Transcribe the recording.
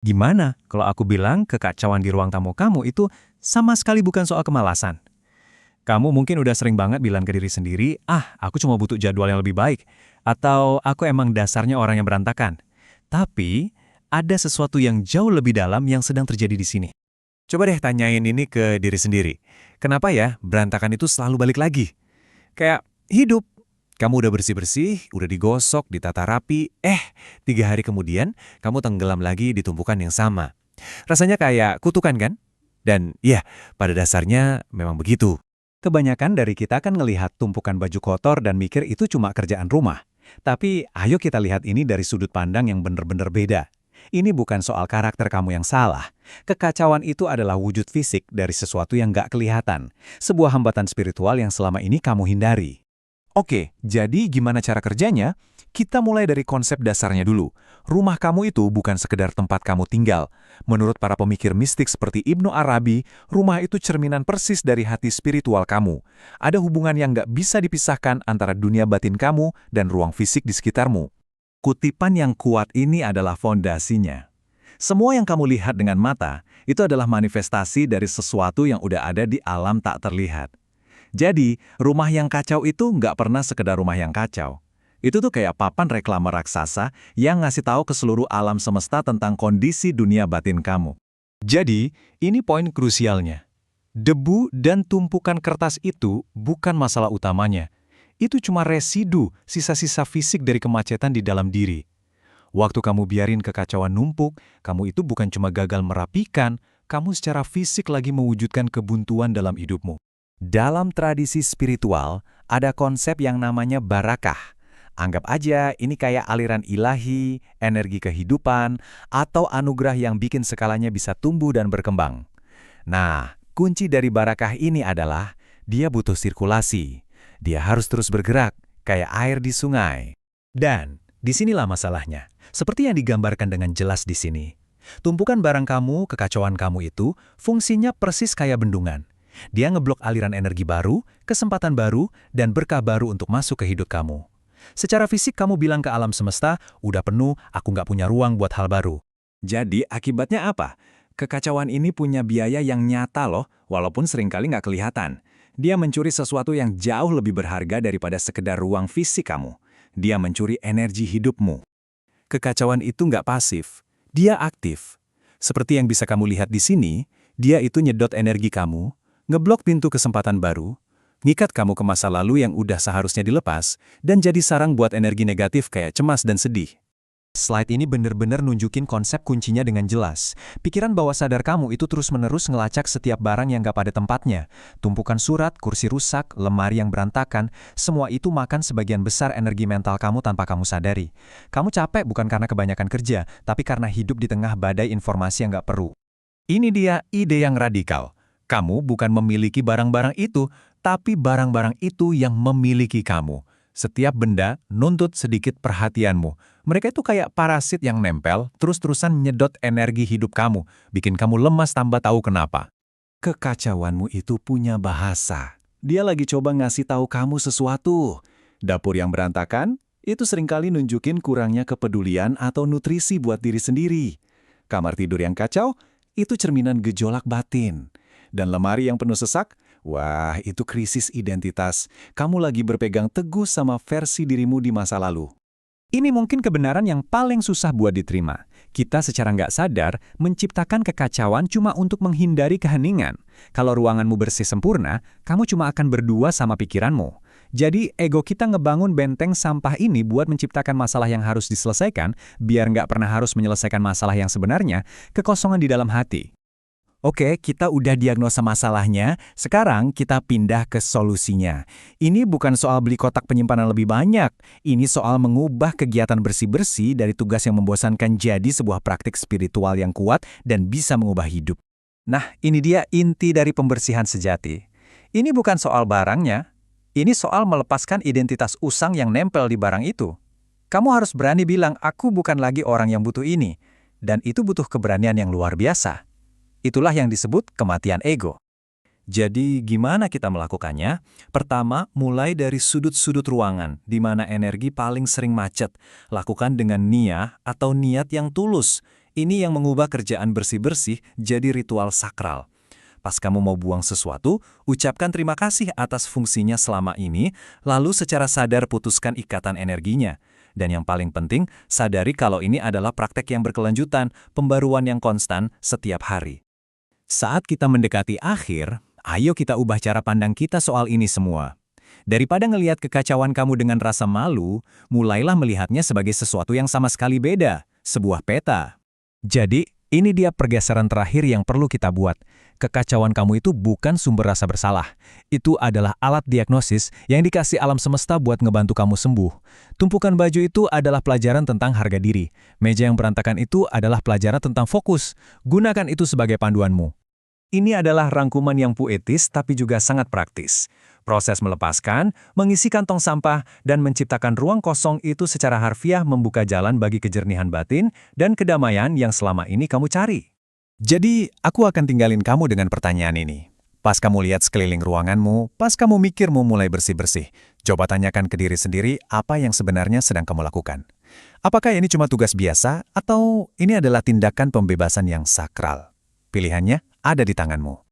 Gimana kalau aku bilang kekacauan di ruang tamu kamu itu sama sekali bukan soal kemalasan? Kamu mungkin udah sering banget bilang ke diri sendiri, aku cuma butuh jadwal yang lebih baik. Atau aku emang dasarnya orang yang berantakan. Tapi, ada sesuatu yang jauh lebih dalam yang sedang terjadi di sini. Coba deh tanyain ini ke diri sendiri. Kenapa ya berantakan itu selalu balik lagi? Kayak hidup. Kamu udah bersih-bersih, udah digosok, ditata rapi, 3 hari kemudian kamu tenggelam lagi di tumpukan yang sama. Rasanya kayak kutukan kan? Dan iya, pada dasarnya memang begitu. Kebanyakan dari kita kan ngelihat tumpukan baju kotor dan mikir itu cuma kerjaan rumah. Tapi ayo kita lihat ini dari sudut pandang yang benar-benar beda. Ini bukan soal karakter kamu yang salah. Kekacauan itu adalah wujud fisik dari sesuatu yang nggak kelihatan. Sebuah hambatan spiritual yang selama ini kamu hindari. Oke, jadi gimana cara kerjanya? Kita mulai dari konsep dasarnya dulu. Rumah kamu itu bukan sekedar tempat kamu tinggal. Menurut para pemikir mistik seperti Ibnu Arabi, rumah itu cerminan persis dari hati spiritual kamu. Ada hubungan yang nggak bisa dipisahkan antara dunia batin kamu dan ruang fisik di sekitarmu. Kutipan yang kuat ini adalah fondasinya. Semua yang kamu lihat dengan mata, itu adalah manifestasi dari sesuatu yang udah ada di alam tak terlihat. Jadi, rumah yang kacau itu nggak pernah sekedar rumah yang kacau. Itu tuh kayak papan reklame raksasa yang ngasih tahu ke seluruh alam semesta tentang kondisi dunia batin kamu. Jadi, ini poin krusialnya. Debu dan tumpukan kertas itu bukan masalah utamanya. Itu cuma residu, sisa-sisa fisik dari kemacetan di dalam diri. Waktu kamu biarin kekacauan numpuk, kamu itu bukan cuma gagal merapikan, kamu secara fisik lagi mewujudkan kebuntuan dalam hidupmu. Dalam tradisi spiritual, ada konsep yang namanya barakah. Anggap aja ini kayak aliran ilahi, energi kehidupan, atau anugerah yang bikin skalanya bisa tumbuh dan berkembang. Nah, kunci dari barakah ini adalah dia butuh sirkulasi. Dia harus terus bergerak, kayak air di sungai. Dan disinilah masalahnya, seperti yang digambarkan dengan jelas di sini. Tumpukan barang kamu, kekacauan kamu itu, fungsinya persis kayak bendungan. Dia ngeblok aliran energi baru, kesempatan baru, dan berkah baru untuk masuk ke hidup kamu. Secara fisik kamu bilang ke alam semesta, udah penuh, aku nggak punya ruang buat hal baru. Jadi akibatnya apa? Kekacauan ini punya biaya yang nyata loh, walaupun seringkali nggak kelihatan. Dia mencuri sesuatu yang jauh lebih berharga daripada sekedar ruang fisik kamu. Dia mencuri energi hidupmu. Kekacauan itu nggak pasif, dia aktif. Seperti yang bisa kamu lihat di sini, dia itu nyedot energi kamu, ngeblok pintu kesempatan baru, ngikat kamu ke masa lalu yang udah seharusnya dilepas, dan jadi sarang buat energi negatif kayak cemas dan sedih. Slide ini bener-bener nunjukin konsep kuncinya dengan jelas. Pikiran bawah sadar kamu itu terus-menerus ngelacak setiap barang yang gak pada tempatnya. Tumpukan surat, kursi rusak, lemari yang berantakan, semua itu makan sebagian besar energi mental kamu tanpa kamu sadari. Kamu capek bukan karena kebanyakan kerja, tapi karena hidup di tengah badai informasi yang gak perlu. Ini dia ide yang radikal. Kamu bukan memiliki barang-barang itu, tapi barang-barang itu yang memiliki kamu. Setiap benda nuntut sedikit perhatianmu. Mereka itu kayak parasit yang nempel, terus-terusan nyedot energi hidup kamu, bikin kamu lemas tanpa tahu kenapa. Kekacauanmu itu punya bahasa. Dia lagi coba ngasih tahu kamu sesuatu. Dapur yang berantakan, itu seringkali nunjukin kurangnya kepedulian atau nutrisi buat diri sendiri. Kamar tidur yang kacau, itu cerminan gejolak batin. Dan lemari yang penuh sesak, wah itu krisis identitas. Kamu lagi berpegang teguh sama versi dirimu di masa lalu. Ini mungkin kebenaran yang paling susah buat diterima. Kita secara nggak sadar menciptakan kekacauan cuma untuk menghindari keheningan. Kalau ruanganmu bersih sempurna, kamu cuma akan berdua sama pikiranmu. Jadi ego kita ngebangun benteng sampah ini buat menciptakan masalah yang harus diselesaikan, biar nggak pernah harus menyelesaikan masalah yang sebenarnya, kekosongan di dalam hati. Oke, kita udah diagnosa masalahnya, sekarang kita pindah ke solusinya. Ini bukan soal beli kotak penyimpanan lebih banyak, ini soal mengubah kegiatan bersih-bersih dari tugas yang membosankan jadi sebuah praktik spiritual yang kuat dan bisa mengubah hidup. Nah, ini dia inti dari pembersihan sejati. Ini bukan soal barangnya, ini soal melepaskan identitas usang yang nempel di barang itu. Kamu harus berani bilang, aku bukan lagi orang yang butuh ini, dan itu butuh keberanian yang luar biasa. Itulah yang disebut kematian ego. Jadi gimana kita melakukannya? Pertama, mulai dari sudut-sudut ruangan, di mana energi paling sering macet. Lakukan dengan niat atau niat yang tulus. Ini yang mengubah kerjaan bersih-bersih jadi ritual sakral. Pas kamu mau buang sesuatu, ucapkan terima kasih atas fungsinya selama ini, lalu secara sadar putuskan ikatan energinya. Dan yang paling penting, sadari kalau ini adalah praktek yang berkelanjutan, pembaruan yang konstan setiap hari. Saat kita mendekati akhir, ayo kita ubah cara pandang kita soal ini semua. Daripada ngelihat kekacauan kamu dengan rasa malu, mulailah melihatnya sebagai sesuatu yang sama sekali beda, sebuah peta. Jadi, ini dia pergeseran terakhir yang perlu kita buat. Kekacauan kamu itu bukan sumber rasa bersalah. Itu adalah alat diagnosis yang dikasih alam semesta buat ngebantu kamu sembuh. Tumpukan baju itu adalah pelajaran tentang harga diri. Meja yang berantakan itu adalah pelajaran tentang fokus. Gunakan itu sebagai panduanmu. Ini adalah rangkuman yang poetis tapi juga sangat praktis. Proses melepaskan, mengisi kantong sampah, dan menciptakan ruang kosong itu secara harfiah membuka jalan bagi kejernihan batin dan kedamaian yang selama ini kamu cari. Jadi, aku akan tinggalin kamu dengan pertanyaan ini. Pas kamu lihat sekeliling ruanganmu, pas kamu mikir mau mulai bersih-bersih, coba tanyakan ke diri sendiri apa yang sebenarnya sedang kamu lakukan. Apakah ini cuma tugas biasa, atau ini adalah tindakan pembebasan yang sakral? Pilihannya ada di tanganmu.